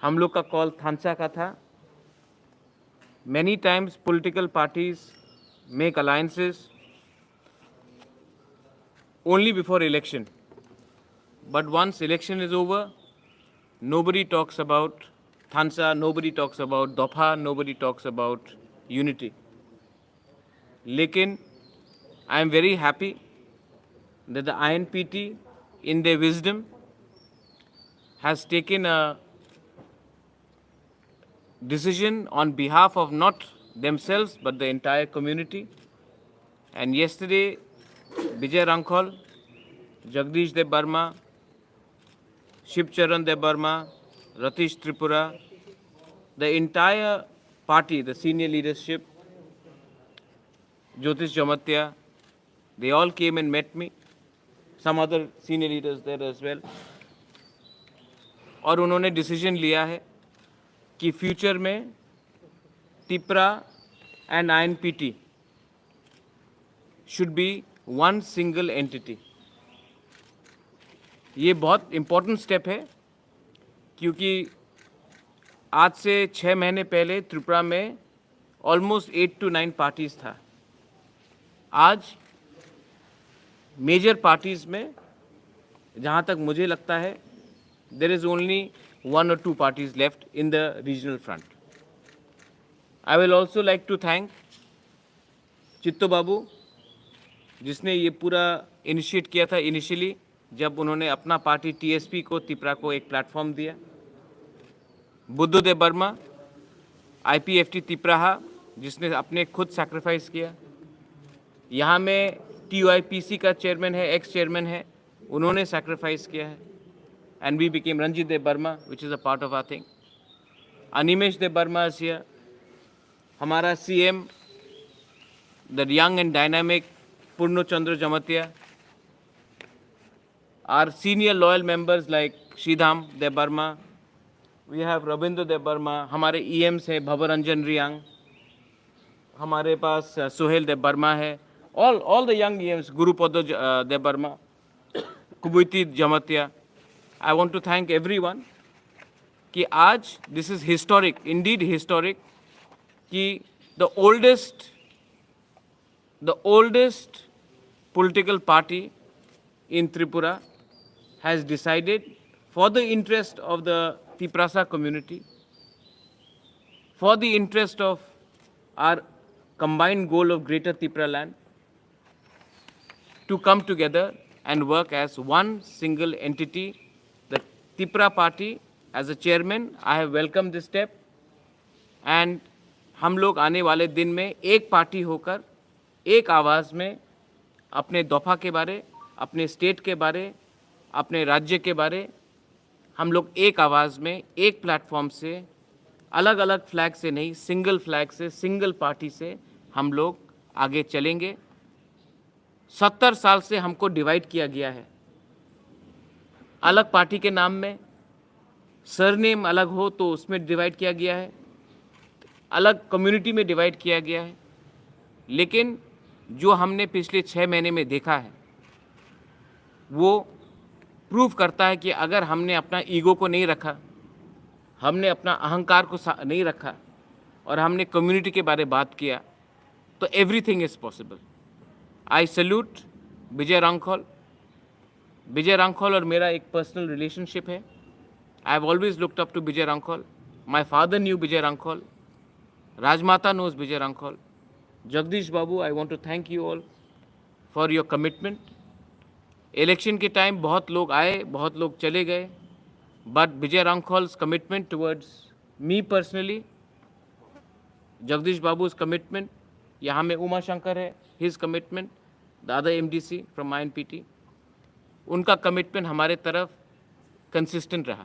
हम लोग का कॉल थानसा का था। Many times political parties make alliances only before election. But once election is over, nobody talks about Thansa, nobody talks about Dopha, nobody talks about unity. Lekin, I am very happy that the INPT, in their wisdom, has taken a decision on behalf of not themselves but the entire community. And yesterday, Vijay Rankhol, Jagdish Dev Burma, Shiv Charan Dev Burma, Ratish Tripura, the entire party, the senior leadership, Jyotish Jamatya, they all came and met me. Some other senior leaders there as well. और उन्होंने decision लिया है कि future में Tipra and INPT should be one single entity. ये बहुत important step है क्योंकि आज से 6 महीने पहले त्रिपुरा में ऑलमोस्ट 8 to 9 पार्टीज था। आज मेजर पार्टीज में जहाँ तक मुझे लगता है there is only 1 or 2 parties left in the regional front. I will also like to thank चित्तो बाबू जिसने ये पूरा इनिशिएट किया था इनिशियली जब उन्होंने अपना पार्टी TSP को त्रिपुरा को एक प्लेटफॉर्म दिया। बुद्धदेव वर्मा IPFT त्रिपुरा जिसने अपने खुद सैक्रिफाइस किया। यहाँ में TUIPC का चेयरमैन है, एक्स चेयरमैन है, उन्होंने सैक्रिफाइस किया है। And we became Ranjit Dev Burma, which is a part of our thing. Animesh Dev Burma is here. हमारा CM, the young and dynamic Purno Chandra Jamatya. Our senior loyal members like Shridham Dev Burma. We have Rabindra Dev Burma. हमारे EMs हैं Bhavaranjan Riyang. हमारे पास Suhail Dev Burma है. All the young EMs, Gurupada Dev Burma, Kubuiti Jamatya. I want to thank everyone कि आज this is historic, indeed historic कि the oldest political party in Tripura has decided for the interest of the Tiprasa community, for the interest of our combined goal of Greater Tripura land, to come together and work as one single entity. The Tripura party, as a chairman, I have welcomed this step, and हम लोग आने वाले दिन में एक party होकर एक आवाज़ में अपने दफा के बारे, अपने स्टेट के बारे, अपने राज्य के बारे हम लोग एक आवाज़ में एक प्लेटफॉर्म से अलग अलग फ्लैग से नहीं, सिंगल फ्लैग से, सिंगल पार्टी से हम लोग आगे चलेंगे। 70 साल से हमको डिवाइड किया गया है अलग पार्टी के नाम में, सरनेम अलग हो तो उसमें डिवाइड किया गया है, अलग कम्युनिटी में डिवाइड किया गया है। लेकिन जो हमने पिछले 6 महीने में देखा है वो प्रूव करता है कि अगर हमने अपना ईगो को नहीं रखा, हमने अपना अहंकार को नहीं रखा और हमने कम्युनिटी के बारे में बात किया तो everything is possible. I salute Vijay Rankhol. Vijay Rankhol और मेरा एक पर्सनल रिलेशनशिप है। I have always looked up to Vijay Rankhol. My father knew Vijay Rankhol, Rajmata knows Vijay Rankhol. Jagdish Babu, I want to thank you all for your commitment. Election के टाइम बहुत लोग आए, बहुत लोग चले गए, but Vijay Rankhol's commitment towards me personally, Jagdish Babu's commitment, यहाँ में उमा शंकर है, his commitment, the other MDC from INPT, उनका कमिटमेंट हमारे तरफ कंसिस्टेंट रहा।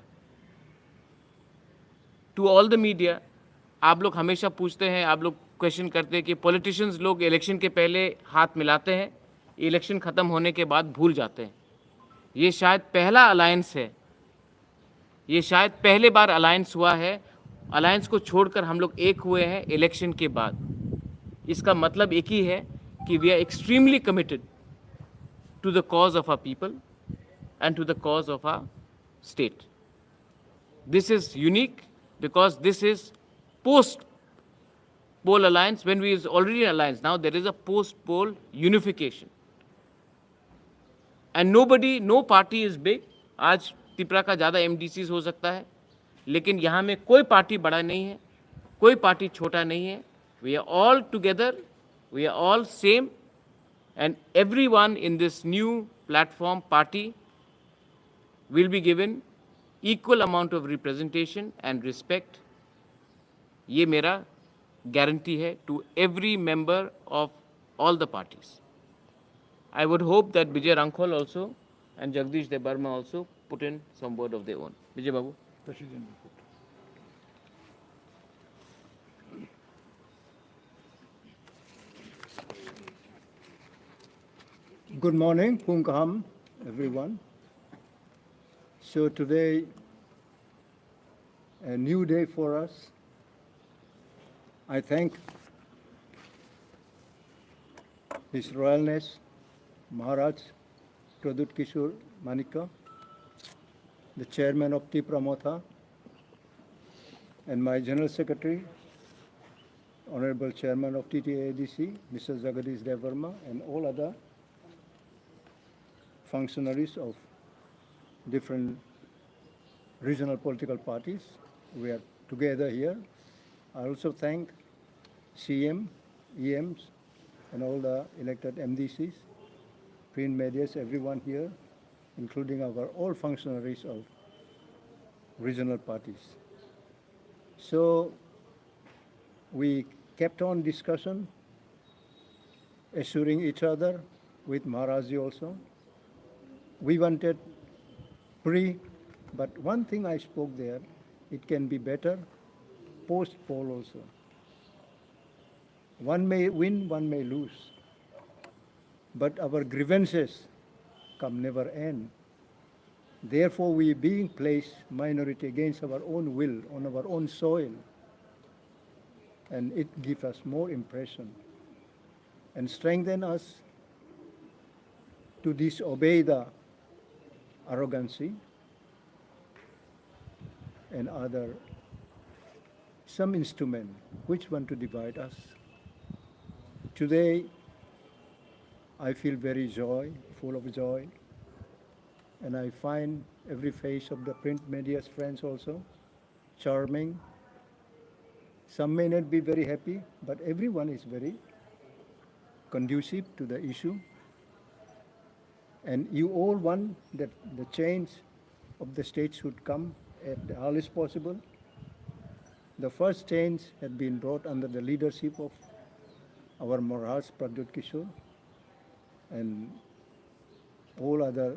टू ऑल द मीडिया, आप लोग हमेशा पूछते हैं, आप लोग क्वेश्चन करते हैं कि पॉलिटिशियंस लोग इलेक्शन के पहले हाथ मिलाते हैं, इलेक्शन ख़त्म होने के बाद भूल जाते हैं। ये शायद पहला अलायंस है, ये शायद पहले बार अलायंस हुआ है, अलायंस को छोड़कर हम लोग एक हुए हैं इलेक्शन के बाद। इसका मतलब एक ही है कि we are extremely committed to the cause of our people and to the cause of our state. This is unique because this is post-poll alliance. When we is already in alliance, now there is a post-poll unification. And nobody, no party is big. आज त्रिपुरा का ज़्यादा MDCs हो सकता है, लेकिन यहाँ में कोई पार्टी बड़ा नहीं है, कोई पार्टी छोटा नहीं है. We are all together, we are all same, and everyone in this new platform party will be given equal amount of representation and respect. ये मेरा guarantee है to every member of all the parties. I would hope that Vijay Rankhol also and Jagdish Debarma also put in some word of their own. Vijay Babu. President. Good morning, Punkaham, everyone. So today, a new day for us. I thank His Royalness Maharaj Pradut Kishore Manika, the chairman of Tripura Motha, and my General Secretary, Honorable Chairman of TTADC, Mr. Jagadish Devarma, and all other functionaries of different regional political parties. We are together here. I also thank CM, EMs, and all the elected MDCs, print medias, everyone here, including our all functionaries of regional parties. So we kept on discussion, assuring each other with Maharaji also. We wanted pre, but one thing I spoke there, it can be better post-poll also. One may win, one may lose, but our grievances come never end. Therefore, we being placed minority against our own will, on our own soil, and it gives us more impression and strengthen us to disobey the arrogancy and other some instrument which want to divide us. Today, I feel very full of joy, and I find every face of the print media's friends also charming. Some may not be very happy, but everyone is very conducive to the issue. And you all want that the change of the state should come at the earliest possible. The first change had been brought under the leadership of our Maharaj Pradut Kishore and all other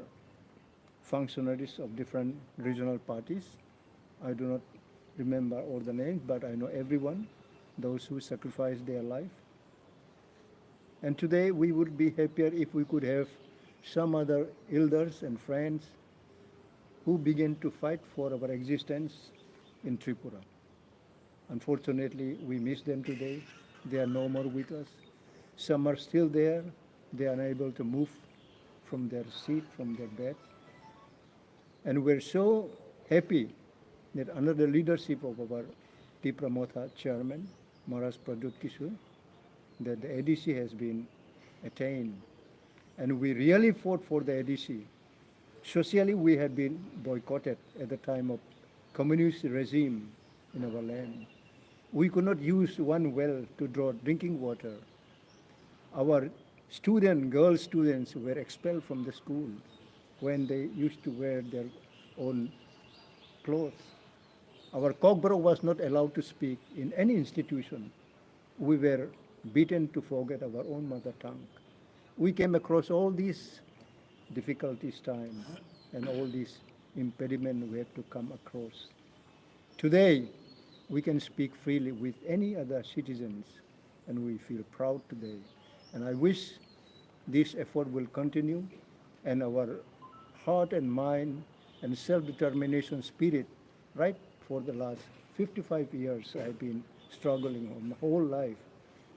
functionaries of different regional parties. I do not remember all the names, but I know everyone, those who sacrificed their life. And today we would be happier if we could have some other elders and friends who begin to fight for our existence in Tripura. Unfortunately, we miss them today. They are no more with us. Some are still there. They are unable to move from their seat, from their bed. And we're so happy that under the leadership of our Tripura Motha chairman, Maharaj Pradut Kishore, that the ADC has been attained. And we really fought for the ADC. Socially, we had been boycotted at the time of communist regime in our land. We could not use one well to draw drinking water. Our girl students were expelled from the school when they used to wear their own clothes. Our cockbrow was not allowed to speak in any institution. We were beaten to forget our own mother tongue. We came across all these difficulties times and all these impediments we had to come across. Today, we can speak freely with any other citizens, and we feel proud today. And I wish this effort will continue, and our heart and mind and self-determination spirit, right for the last 55 years I've been struggling my whole life.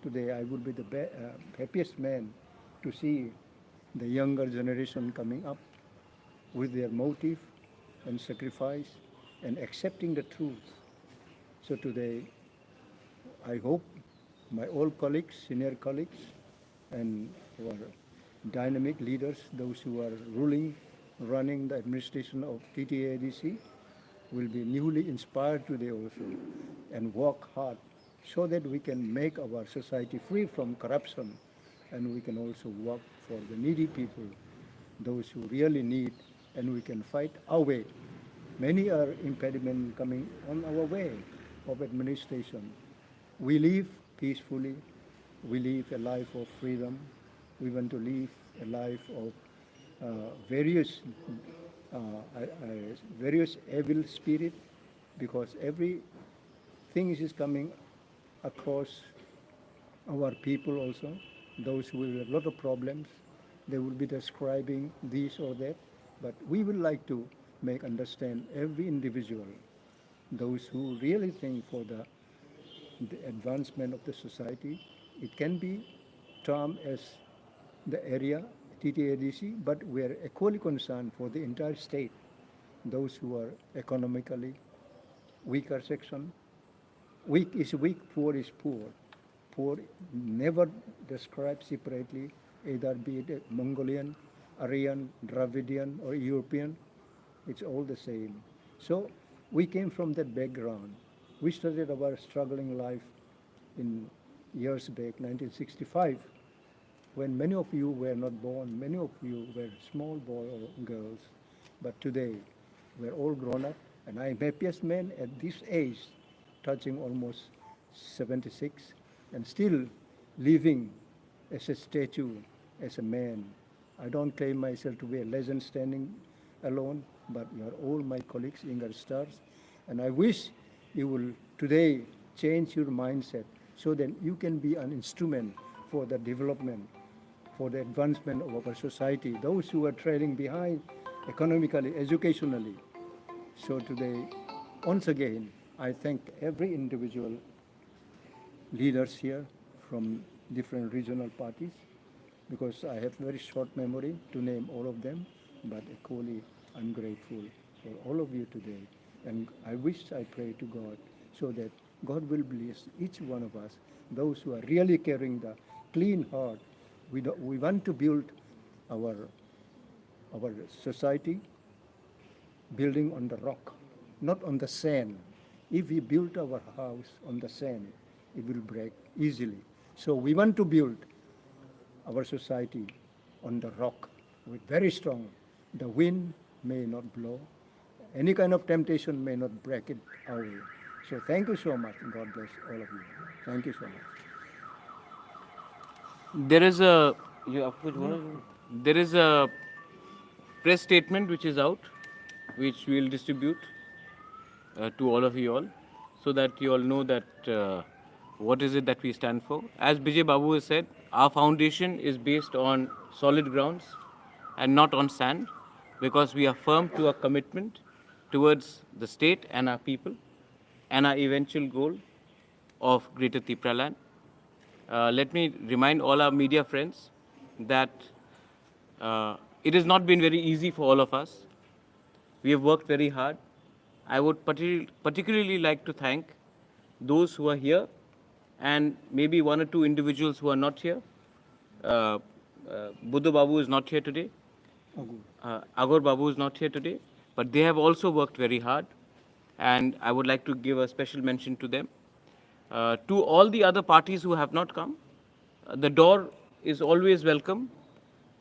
Today I would be the happiest man to see the younger generation coming up with their motive and sacrifice and accepting the truth. So today, I hope my old colleagues, senior colleagues, and our dynamic leaders, those who are running the administration of TTADC, will be newly inspired today also and work hard so that we can make our society free from corruption, and we can also work for the needy people, those who really need, and we can fight our way. Many are impediments coming on our way of administration. We live peacefully. We live a life of freedom. We want to live a life of various uh, various evil spirit, because everything is coming across our people also. Those who will have a lot of problems, they will be describing this or that, but we would like to make understand every individual, those who really think for the advancement of the society. It can be termed as the area TTADC, but we are equally concerned for the entire state, those who are economically weaker section. Weak is weak, poor is poor. Poor never described separately, either be it Mongolian, Aryan, Dravidian, or European. It's all the same. So we came from that background. We started our struggling life in years back, 1965, when many of you were not born, many of you were small boys or girls. But today, we're all grown up, and I'm happiest man at this age, touching almost 76, and still living as a statue, as a man. I don't claim myself to be a legend standing alone, but you are all my colleagues, younger stars, and I wish you will today change your mindset so that you can be an instrument for the development, for the advancement of our society, those who are trailing behind economically, educationally. So today, once again, I thank every individual leaders here from different regional parties, because I have very short memory to name all of them, but equally I'm grateful for all of you today. And I wish, I pray to God, so that God will bless each one of us, those who are really carrying the clean heart. We want to build our society building on the rock, not on the sand. If we build our house on the sand, it will break easily. So we want to build our society on the rock with very strong. The wind may not blow. Any kind of temptation may not break it away. So thank you so much. God bless all of you. Thank you so much. There is a there is a press statement which is out, which we will distribute to all of you all, so that you all know that what is it that we stand for. As Bijay Babu has said, our foundation is based on solid grounds and not on sand, because we are firm to our commitment towards the state and our people and our eventual goal of Greater Tripura land. Let me remind all our media friends that it has not been very easy for all of us. We have worked very hard. I would particularly like to thank those who are here, and maybe one or two individuals who are not here. Buddha Babu is not here today. Agor Babu is not here today, but they have also worked very hard, and I would like to give a special mention to them. To all the other parties who have not come, the door is always welcome.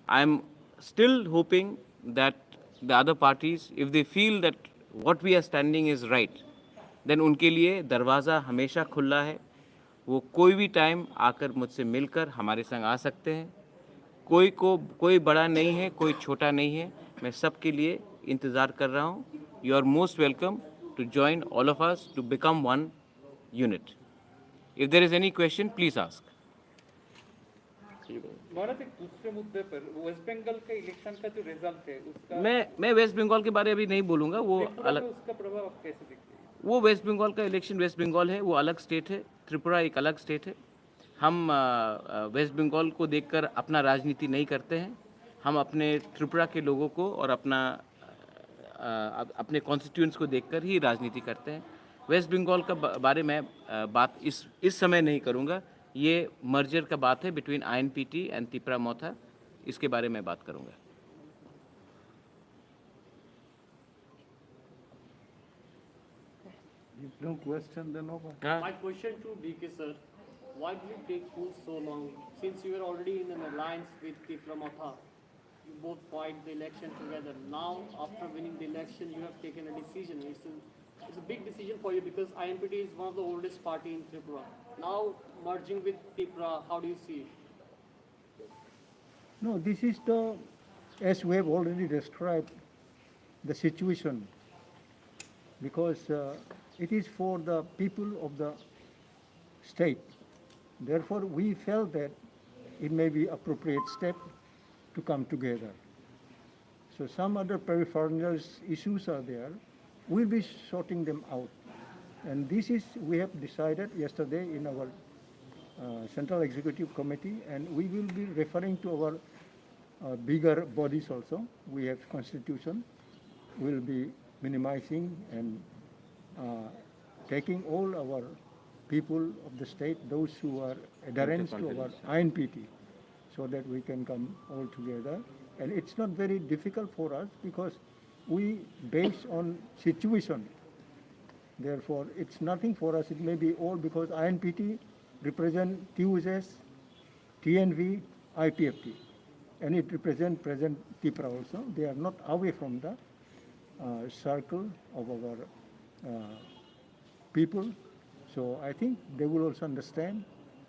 I'm still hoping that the other parties, if they feel that what we are standing is right, then उनके लिए दरवाज़ा हमेशा खुला है. वो कोई भी time आकर मुझसे मिलकर हमारे संग आ सकते हैं. कोई बड़ा नहीं है, कोई छोटा नहीं है. मैं सबके लिए इंतज़ार कर रहा हूँ. You are most welcome to join all of us to become one unit. If there is any question, please ask. महाराज, एक दूसरे मुद्दे पर वेस्ट बंगाल के इलेक्शन का जो रिजल्ट है उसका मैं वेस्ट बंगाल के बारे में अभी नहीं बोलूँगा. वो अलग, उसका प्रभाव आप कैसे देखते हैं? वो वेस्ट बंगाल का इलेक्शन वेस्ट बंगाल है, वो अलग स्टेट है. त्रिपुरा एक अलग स्टेट है. हम वेस्ट बंगाल को देखकर अपना राजनीति नहीं करते हैं. हम अपने त्रिपुरा के लोगों को और अपने कॉन्स्टिट्यूंट्स को देखकर ही राजनीति करते हैं। वेस्ट बंगाल का बारे में बात इस समय नहीं करूँगा। ये मर्जर का बात है बिटवीन आईएनपीटी एंड तिपरा मोथा, इसके बारे में बात करूँगा। No question, then over. My question to DK sir, why did it take you so long? Since you were already in an alliance with Tipra Matha, you both fight the election together. Now, after winning the election, you have taken a decision. It's a big decision for you because INPT is one of the oldest party in Tripura. Now, merging with Tipra, how do you see it? No, this is the, as we have already described, the situation, because it is for the people of the state. Therefore, we felt that it may be appropriate step to come together. So some other peripheral issues are there. We'll be sorting them out. And this is, we have decided yesterday in our Central Executive Committee, and we will be referring to our bigger bodies also. We have constitution. We'll be minimizing and taking all our people of the state, those who are adherents to our INPT, so that we can come all together. And it's not very difficult for us because we base on situation. Therefore, it's nothing for us. It may be all because INPT represent TUSS, TNV, IPFT, and it represent present TIPRA also. They are not away from the circle of our people. So I think they will also understand,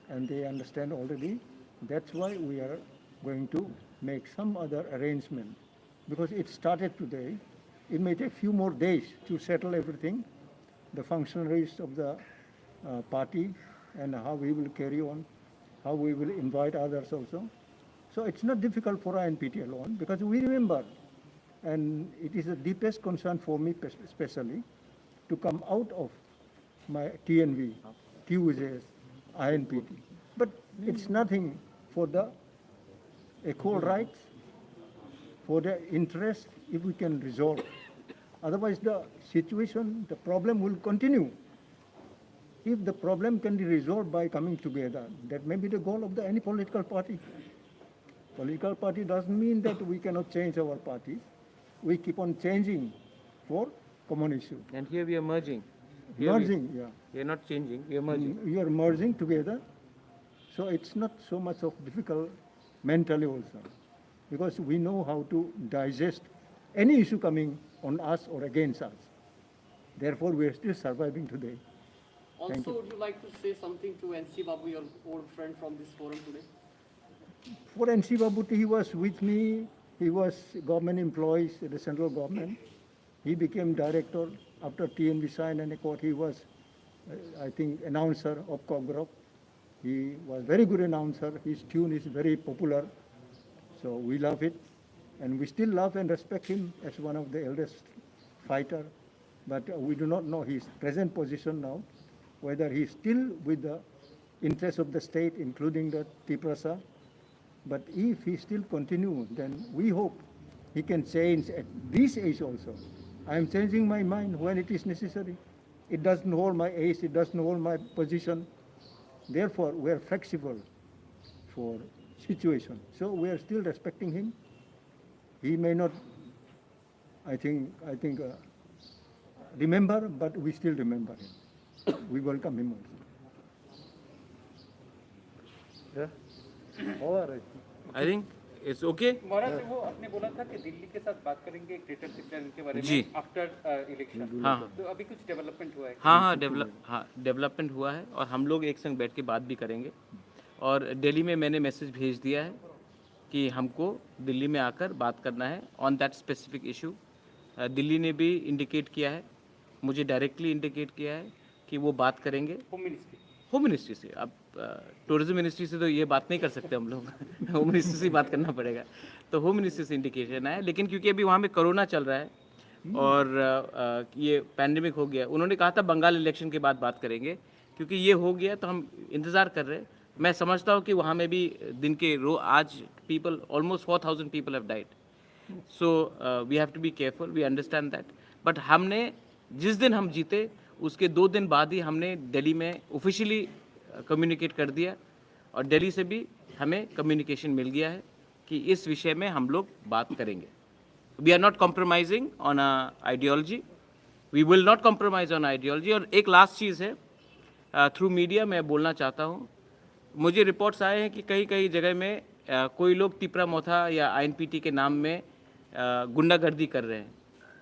and they understand already. That's why we are going to make some other arrangement, because it started today. It may take few more days to settle everything, the functionaries of the party, and how we will carry on, how we will invite others also. So it's not difficult for INPT alone, because we remember, and it is the deepest concern for me especially, to come out of my TNV, TUSS, INPT. But it's nothing for the equal rights, for the interest, if we can resolve. Otherwise, the situation, the problem will continue. If the problem can be resolved by coming together, that may be the goal of any political party. Political party doesn't mean that we cannot change our parties. We keep on changing for common issue. And here we are merging. Merging, yeah. We are not changing, we are merging. We are merging together. So it's not so much of difficult mentally also, because we know how to digest any issue coming on us or against us. Therefore, we are still surviving today. Thank Also, you. would you like to say something to NC Babu, your old friend from this forum today? For NC Babuti, he was with me. He was government employees at the central government. He became director after TNV signed an accord. He was, I think, announcer of Kogrok. He was very good announcer. His tune is very popular. So we love it. And we still love and respect him as one of the eldest fighter. But we do not know his present position now, whether he's still with the interests of the state, including the TIPRASA. But if he still continues, then we hope he can change at this age also. I am changing my mind when it is necessary. It doesn't hold my age, it doesn't hold my position. Therefore, we are flexible for situation. So we are still respecting him. He may not, I think, remember, but we still remember him. We welcome him also. I think it's okay. महाराज वो आपने बोला था कि दिल्ली के साथ बात करेंगे greater plan के बारे जी। में आफ्टर इलेक्शन। हाँ। तो अभी कुछ डेवलपमेंट हुआ है? हाँ, डेवलपमेंट हुआ है और हम लोग एक संग बैठ के बात भी करेंगे। और दिल्ली में मैंने मैसेज भेज दिया है कि हमको दिल्ली में आकर बात करना है on that specific issue. Delhi ने भी इंडिकेट किया है, मुझे डायरेक्टली इंडिकेट किया है कि वो बात करेंगे होम मिनिस्ट्री से। अब टूरिज्म मिनिस्ट्री से तो ये बात नहीं कर सकते हम लोग होम मिनिस्ट्री से बात करना पड़ेगा। तो होम मिनिस्ट्री से इंडिकेशन है, लेकिन क्योंकि अभी वहाँ में कोरोना चल रहा है और ये पैंडेमिक हो गया, उन्होंने कहा था बंगाल इलेक्शन के बाद बात करेंगे। क्योंकि ये हो गया तो हम इंतज़ार कर रहे हैं। मैं समझता हूँ कि वहाँ में भी दिन के आज people almost 4000 people have died So we have to be careful, we understand that. But हमने जिस दिन हम जीते उसके 2 दिन बाद ही हमने दिल्ली में ऑफिशियली कम्युनिकेट कर दिया और दिल्ली से भी हमें कम्युनिकेशन मिल गया है कि इस विषय में हम लोग बात करेंगे. We are not compromising on our ideology. We will not compromise on ideology. और एक लास्ट चीज़ है, थ्रू मीडिया मैं बोलना चाहता हूँ. मुझे रिपोर्ट्स आए हैं कि कई जगह में कोई लोग तिपरा मोथा या आईएनपीटी के नाम में गुंडागर्दी कर रहे हैं.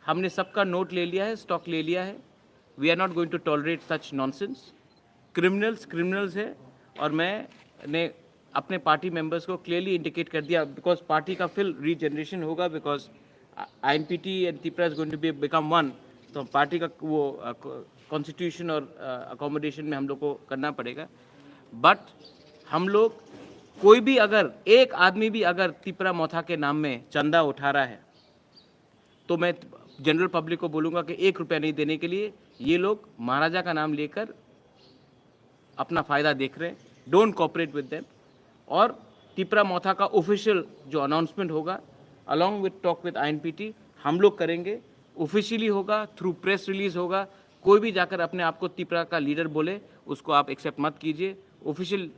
हमने सबका नोट ले लिया है, स्टॉक ले लिया है. We are not going to tolerate such nonsense. Criminals है और मैंने अपने पार्टी मेंबर्स को क्लियरली इंडिकेट कर दिया, बिकॉज पार्टी का फिर रीजनरेशन होगा, because INPT and Tipra is going to be become one. तो पार्टी का वो कॉन्स्टिट्यूशन और अकोमोडेशन में हम लोग को करना पड़ेगा. बट हम लोग कोई भी अगर एक आदमी भी अगर तिपरा मोथा के नाम में चंदा उठा रहा है तो मैं जनरल पब्लिक को बोलूँगा कि 1 रुपया नहीं देने के लिए ये लोग महाराजा का नाम लेकर अपना फ़ायदा देख रहे हैं. Don't cooperate with them. और तिपरा मोथा का ऑफिशियल जो अनाउंसमेंट होगा अलॉन्ग विद टॉक विद आईएनपीटी हम लोग करेंगे. ऑफिशियली होगा, थ्रू प्रेस रिलीज होगा. कोई भी जाकर अपने आप को तिपरा का लीडर बोले उसको आप एक्सेप्ट मत कीजिए. ऑफिशियल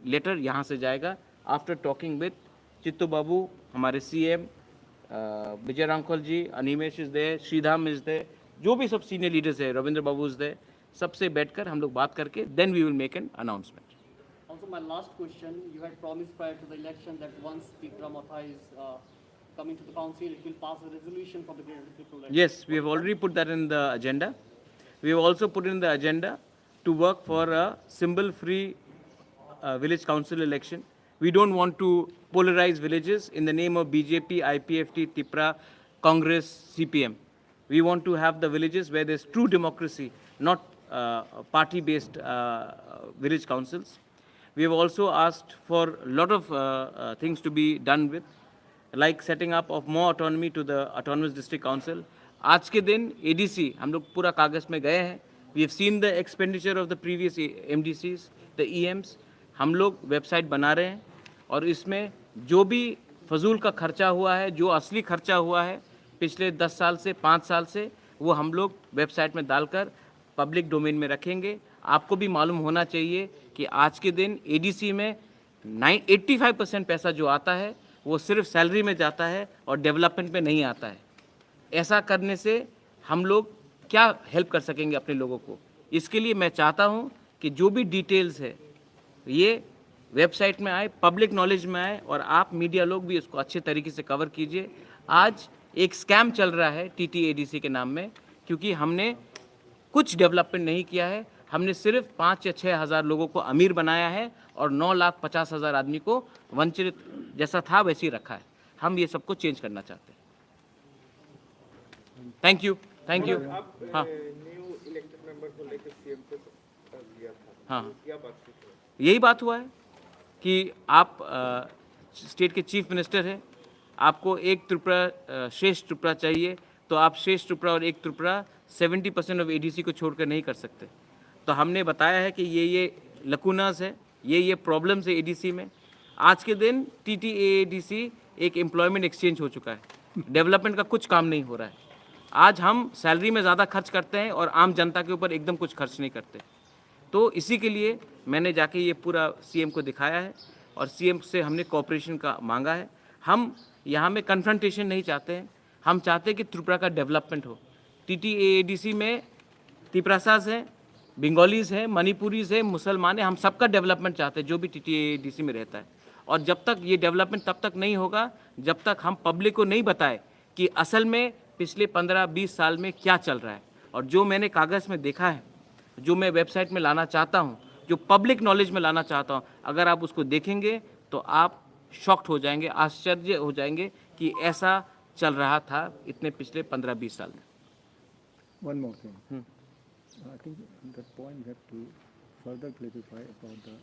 लेटर यहाँ से जाएगा after talking with Chittu Babu, हमारे CM, Vijay Rankhal ji, Animesh is there, Sridham is there, जो भी सब सीनियर लीडर्स है, रविंद्र बाबू इज दे, सबसे बैठकर हम लोग बात करके then we will make an announcement. Also, my last question, you had promised prior to the election that once Tipra Motha is coming to the council, it will pass a resolution for the Greater Tripura. Yes, we have already put that in the agenda. We have also put in the agenda to work for a symbol-free village council election. We don't want to polarize villages in the name of BJP, IPFT, Tipra, Congress, CPM. We want to have the villages where there's true democracy, not party-based village councils. We have also asked for a lot of things to be done with, like setting up of more autonomy to the autonomous district council. आज के दिन ADC हम लोग पूरा कागज़ में गए हैं. We have seen the expenditure of the previous MDCs, the EMs. हम लोग वेबसाइट बना रहे हैं और इसमें जो भी फजूल का खर्चा हुआ है, जो असली खर्चा हुआ है पिछले 10 साल से 5 साल से, वो हम लोग वेबसाइट में डालकर पब्लिक डोमेन में रखेंगे. आपको भी मालूम होना चाहिए कि आज के दिन ADC में 85% पैसा जो आता है वो सिर्फ सैलरी में जाता है और डेवलपमेंट में नहीं आता है. ऐसा करने से हम लोग क्या हेल्प कर सकेंगे अपने लोगों को? इसके लिए मैं चाहता हूँ कि जो भी डिटेल्स है ये वेबसाइट में आए, पब्लिक नॉलेज में आए और आप मीडिया लोग भी इसको अच्छे तरीके से कवर कीजिए. आज एक स्कैम चल रहा है TTADC के नाम में, क्योंकि हमने कुछ डेवलपमेंट नहीं किया है. हमने सिर्फ 5 या 6 हज़ार लोगों को अमीर बनाया है और 9,50,000 आदमी को वंचित जैसा था वैसे ही रखा है. हम ये सबको चेंज करना चाहते हैं. Thank you. हाँ न्यू इलेक्टेड मेंबर को लेकर सीएम को दिया था. हाँ, क्या बात थी? यही बात हुआ है कि आप स्टेट के चीफ मिनिस्टर हैं, आपको एक त्रिपुरा श्रेष्ठ त्रिपुरा चाहिए, तो आप श्रेष्ठ त्रिपुरा और एक त्रिपुरा 70% ऑफ ADC को छोड़कर नहीं कर सकते. तो हमने बताया है कि ये लकूनास है, ये प्रॉब्लम्स है ADC में. आज के दिन TTADC एक एम्प्लॉयमेंट एक्सचेंज हो चुका है. डेवलपमेंट का कुछ काम नहीं हो रहा है. आज हम सैलरी में ज़्यादा खर्च करते हैं और आम जनता के ऊपर एकदम कुछ खर्च नहीं करते. तो इसी के लिए मैंने जाके ये पूरा CM को दिखाया है और CM से हमने कोऑपरेशन का मांगा है. हम यहाँ में कन्फ्रंटेशन नहीं चाहते हैं, हम चाहते हैं कि त्रिपुरा का डेवलपमेंट हो. TTADC में तिपरासास हैं, बंगालीज़ हैं, मणिपुरीज़ हैं, मुसलमान हैं, हम सबका डेवलपमेंट चाहते हैं जो भी TTADC में रहता है. और जब तक ये डेवलपमेंट तब तक नहीं होगा जब तक हम पब्लिक को नहीं बताए कि असल में पिछले 15-20 साल में क्या चल रहा है. और जो मैंने कागज़ में देखा है, जो मैं वेबसाइट में लाना चाहता हूँ, जो पब्लिक नॉलेज में लाना चाहता हूँ, अगर आप उसको देखेंगे तो आप शॉक्ड हो जाएंगे, आश्चर्य हो जाएंगे कि ऐसा चल रहा था इतने पिछले 15-20 साल में. One more thing. I think that point we have to further clarify about the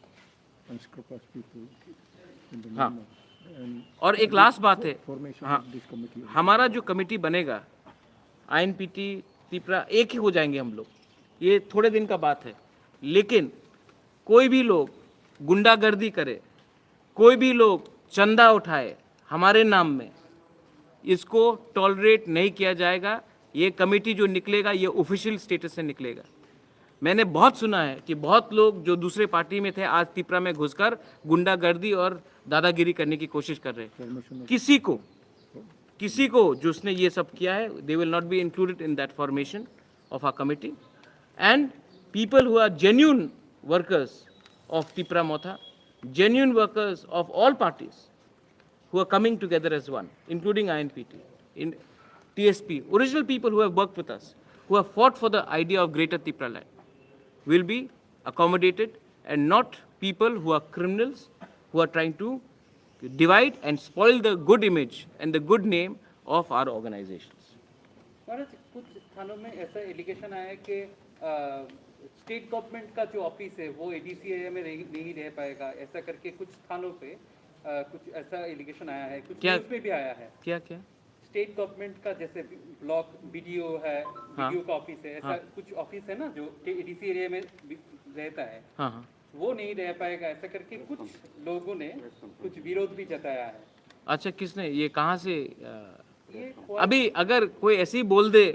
unscrupulous people in the name हाँ. of and और एक लास्ट बात है, formation हाँ, of this committee. हमारा जो कमेटी बनेगा INPT तिपरा एक ही हो जाएंगे हम लोग. ये थोड़े दिन का बात है. लेकिन कोई भी लोग गुंडागर्दी करे, कोई भी लोग चंदा उठाए हमारे नाम में, इसको टॉलरेट नहीं किया जाएगा। ये कमेटी जो निकलेगा ये ऑफिशियल स्टेटस से निकलेगा। मैंने बहुत सुना है कि बहुत लोग जो दूसरे पार्टी में थे आज तिपरा में घुसकर गुंडागर्दी और दादागिरी करने की कोशिश कर रहे हैं। किसी को जिसने ये सब किया है, they will not be included in that formation of our committee. And people who are genuine workers of Tipra Motha, genuine workers of all parties who are coming together as one, including INPT, in TSP, original people who have worked with us, who have fought for the idea of Greater Tipra land, will be accommodated, and not people who are criminals, who are trying to divide and spoil the good image and the good name of our organizations. महाराज, कुछ स्थानों में ऐसा allegation आया है कि state government का जो office है वो एडीसी एरिया में नहीं रह पाएगा, ऐसा करके कुछ स्थानों पे कुछ ऐसा एलिगेशन आया है, कुछ न्यूज़ में भी आया है। क्या स्टेट गवर्नमेंट का जैसे ब्लॉक बीडीओ है, बीडीओ का ऑफिस है, ऐसा कुछ ऑफिस है ना जो एडीसी एरिया में रहता है, हाँ, वो नहीं रह पाएगा, ऐसा करके कुछ लोगों ने कुछ विरोध भी जताया है। अच्छा, किसने ये कहाँ से ये अभी अगर कोई ऐसे ही बोल दे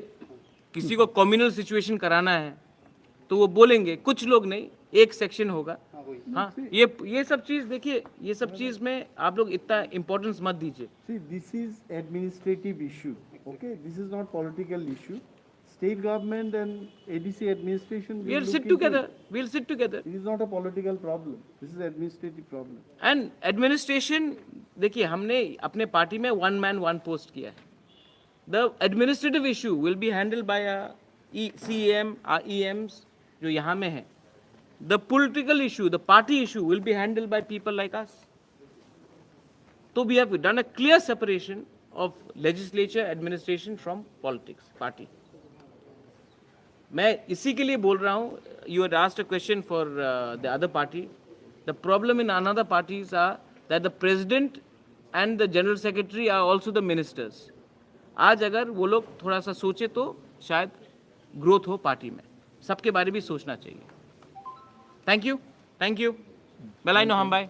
किसी को कम्युनल सिचुएशन कराना है तो वो बोलेंगे, कुछ लोग नहीं, एक सेक्शन होगा। हाँ, ये सब चीज देखिए, ये सब चीज में आप लोग इतना इम्पोर्टेंस मत दीजिए। See, this is administrative issue. Okay, this is not political issue. State government and ADC administration will We'll look sit into together. it. We'll sit together. It is not a political problem. This is administrative problem. And administration देखिए, हमने अपने party में one man one post किया है। The administrative issue will be handled by CEM, EMs जो यहाँ में है। The political issue, the party issue will be handled by people like us. तो we have done a clear separation of legislature administration from politics, party. मैं इसी के लिए बोल रहा हूँ, you had asked a question for the other party. The problem in another parties are that the president and the general secretary are also the ministers. आज अगर वो लोग थोड़ा सा सोचे तो शायद ग्रोथ हो पार्टी में। सबके बारे में सोचना चाहिए। थैंक यू बेलाई नो हम बाय।